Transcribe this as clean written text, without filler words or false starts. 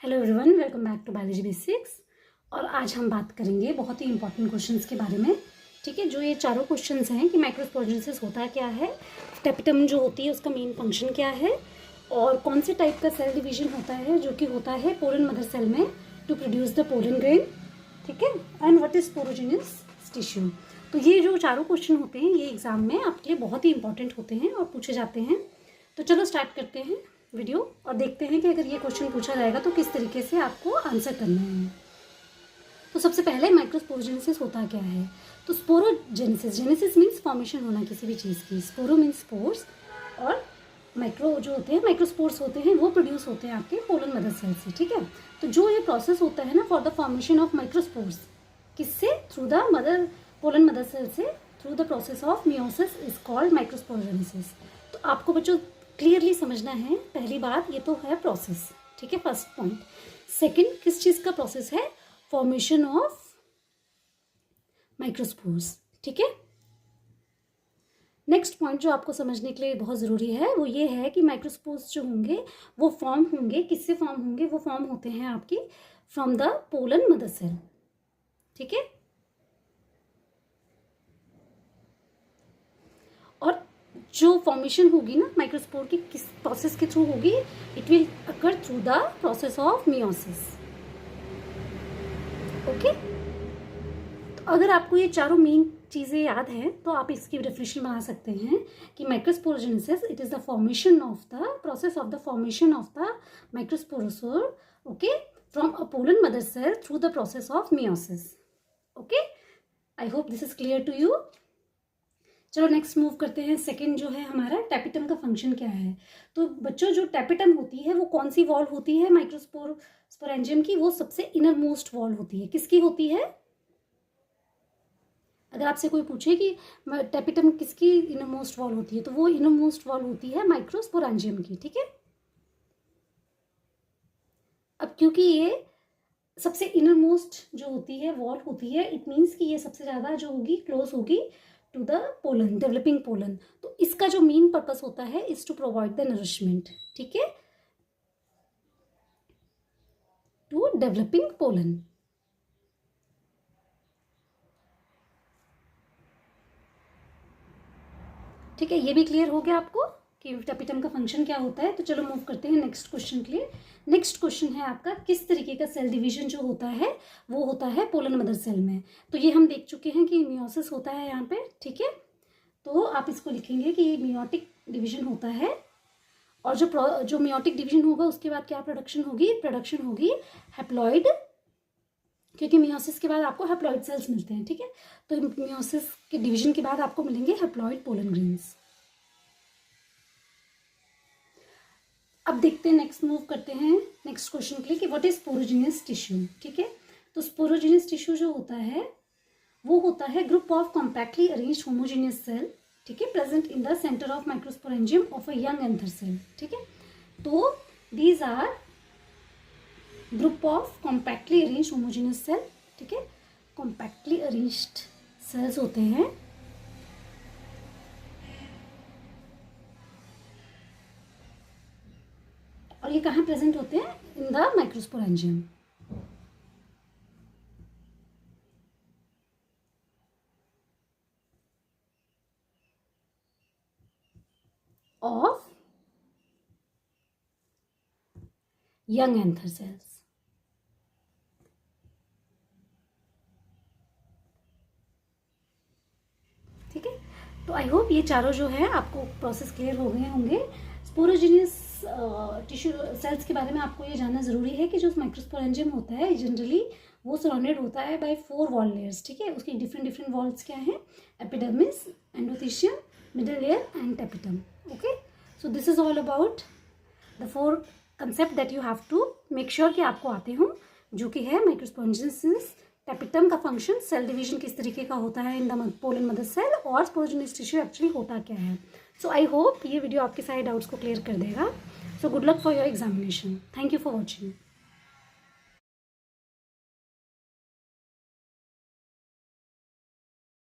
Hello everyone, welcome back to biology basics. और आज हम बात करेंगे बहुत ही इंपॉर्टेंट क्वेश्चंस के बारे में। ठीक है, जो ये चारों क्वेश्चंस हैं कि माइक्रोस्पोरेंजियसिस होता क्या है, टेपिटम जो होती है उसका मेन फंक्शन क्या है, और कौन से टाइप का सेल डिवीजन होता है जो कि होता है पोलन मदर सेल में to produce the pollen grain. ठीक है, and what is sporogenous tissue. तो ये जो चारों क्वेश्चन होते हैं ये एग्जाम में आपके लिए बहुत ही इंपॉर्टेंट होते हैं और पूछे जाते हैं। तो चलो स्टार्ट करते हैं वीडियो और देखते हैं कि अगर ये क्वेश्चन पूछा जाएगा तो किस तरीके से आपको आंसर करना है। तो सबसे पहले माइक्रोस्पोरोजेनेसिस होता क्या है। तो स्पोरोजेनेसिस, जेनेसिस मीन्स फॉर्मेशन होना किसी भी चीज़ की, स्पोरो मीन्स स्पोर्स, और माइक्रो जो होते हैं माइक्रोस्पोर्स होते हैं वो प्रोड्यूस होते हैं आपके पोलन मदर सेल से। ठीक है, तो जो ये प्रोसेस होता है ना for the formation of microspores, किससे, through the mother pollen mother cell से, through the process of meiosis is called microsporogenesis. तो आपको बच्चों क्लियरली समझना है, पहली बात ये तो है प्रोसेस। ठीक है, फर्स्ट पॉइंट। सेकंड, किस चीज़ का प्रोसेस है, फॉर्मेशन ऑफ माइक्रोस्पोर्स। ठीक है, नेक्स्ट पॉइंट जो आपको समझने के लिए बहुत ज़रूरी है वो ये है कि माइक्रोस्पोर्स जो होंगे वो फॉर्म होंगे, किससे फॉर्म होंगे, वो फॉर्म होते हैं आपकी from the pollen mother cell. ठीक है, और जो फॉर्मेशन होगी ना माइक्रोस्पोर की किस प्रोसेस के थ्रू होगी, it will occur through the process of meiosis. Okay, तो अगर आपको ये चारों मेन चीज़ें याद हैं तो आप इसकी डेफिनेशन बना सकते हैं कि microsporogenesis it is the formation of the process of the formation of the microspores, okay, from a pollen mother cell through the process of meiosis. Okay, I hope this is clear to you. चलो next move करते हैं। Second जो है हमारा tapetum का function क्या है। तो बच्चों जो टेपिटम होती है वो कौन सी वॉल होती है माइक्रोस्पोरेंजियम की, वो सबसे इनर मोस्ट वॉल होती है। किसकी होती है, अगर आपसे कोई पूछे कि टेपिटम किसकी इनर मोस्ट वॉल होती है तो वो इनर मोस्ट वॉल होती है माइक्रोस्पोरेंजियम की। ठीक है, अब क्योंकि ये सबसे इनर मोस्ट जो होती है वॉल होती है, इट मीन्स कि ये सबसे ज़्यादा जो होगी क्लोज होगी to the pollen, developing pollen. तो इसका जो मेन पर्पस होता है is to provide the nourishment. ठीक है, टू डेवलपिंग पोलन। ठीक है, ये भी क्लियर हो गया आपको कि टेपिटम का फंक्शन क्या होता है। तो चलो मूव करते हैं नेक्स्ट क्वेश्चन के लिए। नेक्स्ट क्वेश्चन है आपका, किस तरीके का सेल डिवीजन जो होता है वो होता है पोलन मदर सेल में। तो ये हम देख चुके हैं कि मियोसिस होता है यहाँ पे। ठीक है, तो आप इसको लिखेंगे कि मियोटिक डिवीजन होता है, और जो मियोटिक डिवीजन होगा उसके बाद क्या प्रोडक्शन होगी हैप्लॉइड, क्योंकि मियोसिस के बाद आपको हैप्लॉइड सेल्स मिलते हैं। ठीक है, तो मियोसिस के डिवीजन के बाद आपको मिलेंगे हैप्लॉइड पोलन ग्रेन्स। अब देखते हैं, नेक्स्ट मूव करते हैं नेक्स्ट क्वेश्चन के लिए कि व्हाट इज स्पोरोजेनियस टिश्यू। ठीक है, तो स्पोरोजेनियस टिश्यू जो होता है वो होता है group of compactly arranged homogeneous cell. ठीक है, present in the centre of microsporangium of a young anther cell. ठीक है, तो these are group of compactly arranged homogeneous cell. ठीक है, कॉम्पैक्टली अरेंज्ड सेल्स होते हैं, और ये कहाँ प्रेजेंट होते हैं, in the microsporangium. Of young anther cells. ठीक है, तो आई होप ये चारों जो है आपको प्रोसेस क्लियर हो गए होंगे। स्पोरोजेनियस टिश्यू सेल्स के बारे में आपको ये जानना ज़रूरी है कि जो माइक्रोस्पोरेंजियम होता है जनरली वो सराउंडेड होता है बाय 4 वॉल लेयर्स। ठीक है, उसकी डिफरेंट वॉल्स क्या हैं, epidermis, endothecium, middle layer and tapetum. Okay, so this is all about the 4 concept that you have to make sure कि आपको आते हों, जो कि है माइक्रोस्पोरेंजियसिस, टेपिटम का फंक्शन, सेल डिवीजन किस तरीके का होता है in the pollen mother cell, और स्पोरोजेनियस टिश्यू एक्चुअली होता क्या है। सो आई होप ये वीडियो आपके सारे डाउट्स को क्लियर कर देगा। So good luck for your examination. Thank you for watching.